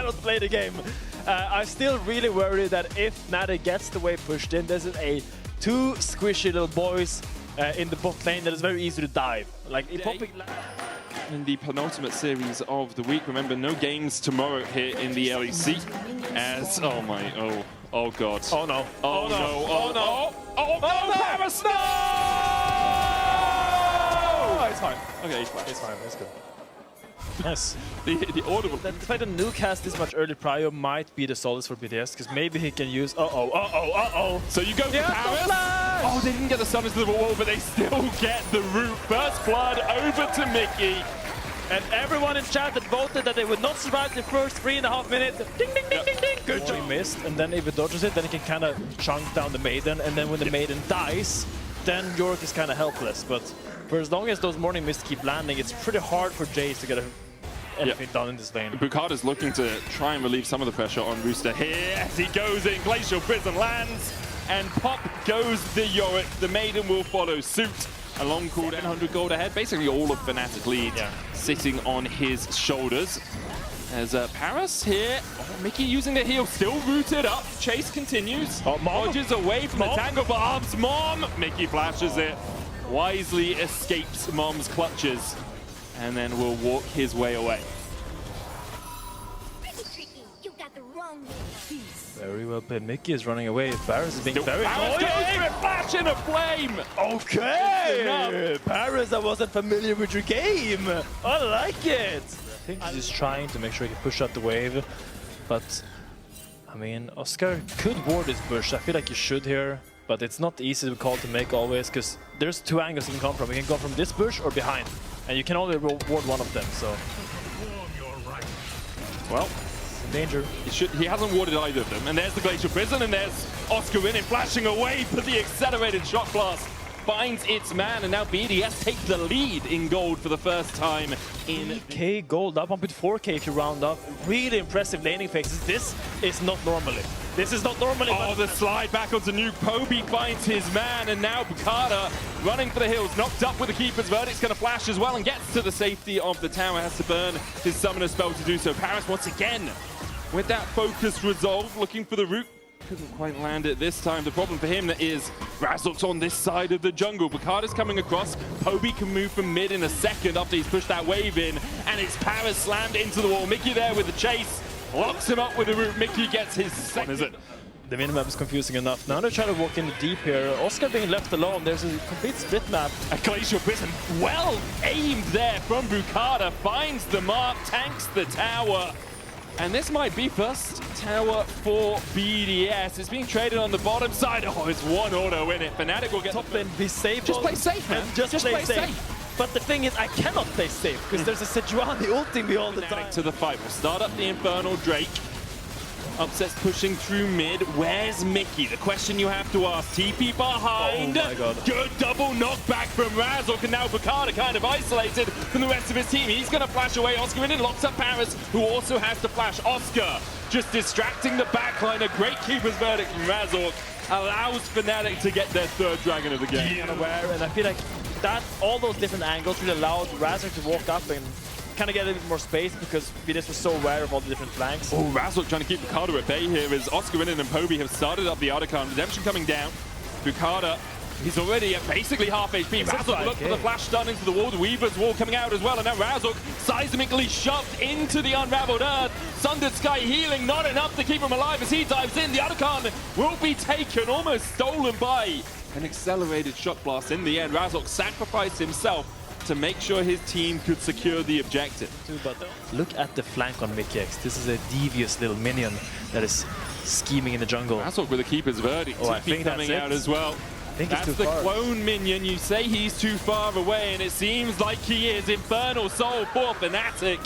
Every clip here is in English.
cannot play the game. I'm still really worried that if Fnatic gets the wave pushed in, this is a two squishy little boys in the bot lane that is very easy to dive. Like in the penultimate series of the week. Remember, no games tomorrow here in the LEC. As oh god. Oh no. Oh no. Oh no. Oh no. Parus, no! Oh, it's fine. Okay, he's fine. It's fine. It's good. Nice. The audible. The fact that Nuke has this much early prio might be the solace for BDS, because maybe he can use. So you go for Parus. Oh, they didn't get the sun into the wall, but they still get the root. First blood over to Mikyx. And everyone in chat that voted that they would not survive the first 3.5 minutes. Ding, ding, ding, ding, ding. Good job. He missed, and then if he dodges it, then he can kind of chunk down the Maiden, and then when the Maiden dies, then Yorick is kind of helpless. But for as long as those morning mists keep landing, it's pretty hard for Jayce to get anything done in this lane. Boukada's looking to try and relieve some of the pressure on Rooster here as he goes in. Glacial Prison lands, and pop goes the Yorick. The Maiden will follow suit. A long call, 100 gold ahead. Basically all of Fnatic lead sitting on his shoulders. As Parus here, Mikyx using the heal, still rooted up. Chase continues. Dodges away from the tangle, but arms Mom. Mikyx flashes it. Wisely escapes Mom's clutches. And then will walk his way away. Very well played. Mikyx is running away. Parus is being very... Parus goes for a flash in a flame! Okay! Parus, I wasn't familiar with your game! I like it! I think he's just trying to make sure he can push out the wave. But, I mean, Oscar could ward this bush. I feel like you should here. But it's not easy to call to make always, because there's two angles you can come from. You can go from this bush or behind. And you can only ward one of them, so... Well... danger. He hasn't warded either of them. And there's the Glacial Prison, and there's Oscarinin flashing away, but the accelerated shot blast finds its man, and now BDS take the lead in gold for the first time in... 3K gold, up on 4K if you round up. Really impressive laning phases. This is not normally. This is not normally. Oh, the slide back onto Nuke. Poby finds his man, and now Boukada running for the hills, knocked up with the Keeper's Verdict's going to flash as well, and gets to the safety of the tower, has to burn his summoner spell to do so. Parus once again with that focused resolve, looking for the root. Couldn't quite land it this time. The problem for him is Razork's on this side of the jungle. Boukada's coming across. Poby can move from mid in a second after he's pushed that wave in. And it's Parus slammed into the wall. Mikyx there with the chase. Locks him up with the root. Mikyx gets his second. Is it? The minimap is confusing enough. Now they're trying to walk in deep here. Oscar being left alone. There's a complete split map. A Glacial Prison well aimed there from Boukada. Finds the mark, tanks the tower. And this might be first tower for BDS. It's being traded on the bottom side. Oh, it's one auto in it. Fnatic will get top lane. Be safe. Just play safe, man. Just play safe. But the thing is, I cannot play safe because there's a Sejuani ulting me all the time. To the fight. We'll start up the Infernal Drake. Upsets pushing through mid. Where's Mikyx? The question you have to ask. TP behind. Oh my god. Good double knockback from Razork, and now Boukada kind of isolated from the rest of his team. He's going to flash away. Oscarinin locks up Parus, who also has to flash. Oscar just distracting the backline. A great Keeper's Verdict from Razork allows Fnatic to get their third dragon of the game. Unaware, and I feel like that all those different angles really allowed Razork to walk up and kind of get a little bit more space because BDS was so aware of all the different flanks. Oh, Razork trying to keep Boukada at bay here as Oscarinin and Poby have started up the Arcane. Redemption coming down. Boukada, he's already at basically half HP. Razork looked for the flash stun into the wall. The Weaver's wall coming out as well. And now Razork seismically shoved into the unraveled earth. Sundered Sky healing, not enough to keep him alive as he dives in. The Arcane will be taken, almost stolen by an accelerated shot blast in the end. Razork sacrificed himself to make sure his team could secure the objective. But look at the flank on Mikyx. This is a devious little minion that is scheming in the jungle. Razork with a Keeper's Verdict. Oh, I think coming out as well. I think that's the clone minion. You say he's too far away, and it seems like he is. Infernal Soul for Fnatic.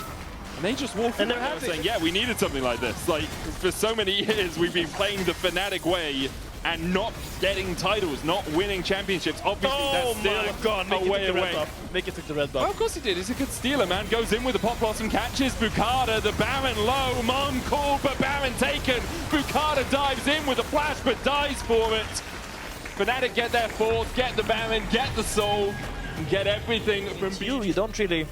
And they just walk in and saying, yeah, we needed something like this. Like, for so many years, we've been playing the Fnatic way and not getting titles, not winning championships. Obviously, that's still a way away. Mikyx took the red buff. Oh, of course he did. He's a good stealer, man. Goes in with the Pop Blossom, catches Boukada. The Baron low. Mom called, but Baron taken. Boukada dives in with a flash, but dies for it. Fnatic get their fourth, get the Baron, get the soul. get everything from you don't really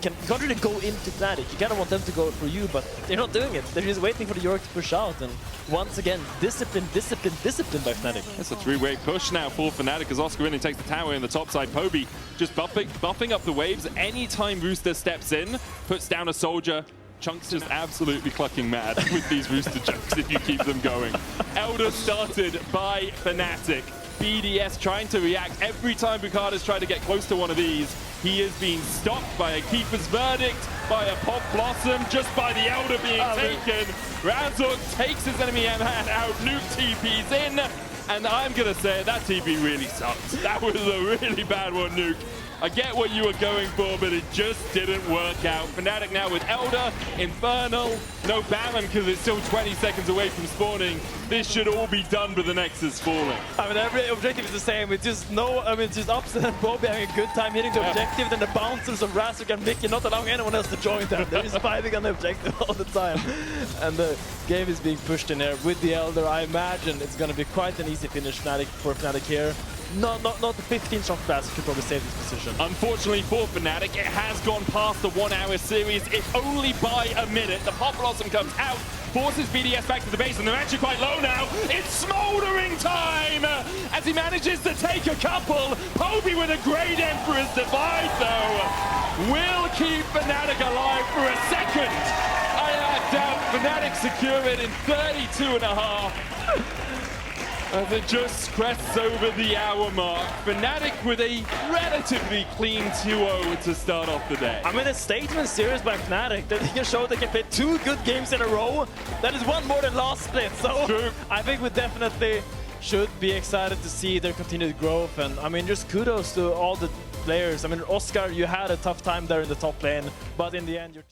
can't really go into Fnatic. You kind of want them to go for you, but they're not doing it. They're just waiting for the Yorick to push out, and once again, discipline by Fnatic. It's a three-way push now for Fnatic as Oscarinin takes the tower in the top side. Poby just buffing up the waves. Anytime Rooster steps in, puts down a soldier. Chunk's just absolutely clucking mad with these Rooster jumps if you keep them going. Elder started by Fnatic. BDS trying to react every time Boukada's tried to get close to one of these. He is being stopped by a Keeper's Verdict, by a Pop Blossom, just by the Elder being taken. Razork takes his enemy hand out, Nuke TP's in, and I'm going to say that TP really sucked. That was a really bad one, Nuke. I get what you were going for, but it just didn't work out. Fnatic now with Elder, Infernal, no Baron because it's still 20 seconds away from spawning. This should all be done, but the Nexus falling. I mean, every objective is the same. It's just just Upset and Poby having a good time hitting the objective, then the bouncers of Razork and Mikyx not allowing anyone else to join them. They're just fighting on the objective all the time. And the game is being pushed in here with the Elder. I imagine it's going to be quite an easy finish for Fnatic here. Not the 15-shot blast could probably save this position. Unfortunately for Fnatic, it has gone past the 1 hour series, if only by a minute. The Pop Blossom comes out, forces BDS back to the base, and they're actually quite low now. It's smoldering time as he manages to take a couple. Poby with a great Emperor's Divide, though, will keep Fnatic alive for a second. I doubt Fnatic secure it in 32.5. As it just crests over the hour mark. Fnatic with a relatively clean 2-0 to start off the day. I mean, a statement series by Fnatic that they can show they can play 2 good games in a row. That is one more than last split. So true. I think we definitely should be excited to see their continued growth. And I mean, just kudos to all the players. I mean, Oscar, you had a tough time there in the top lane, but in the end, your team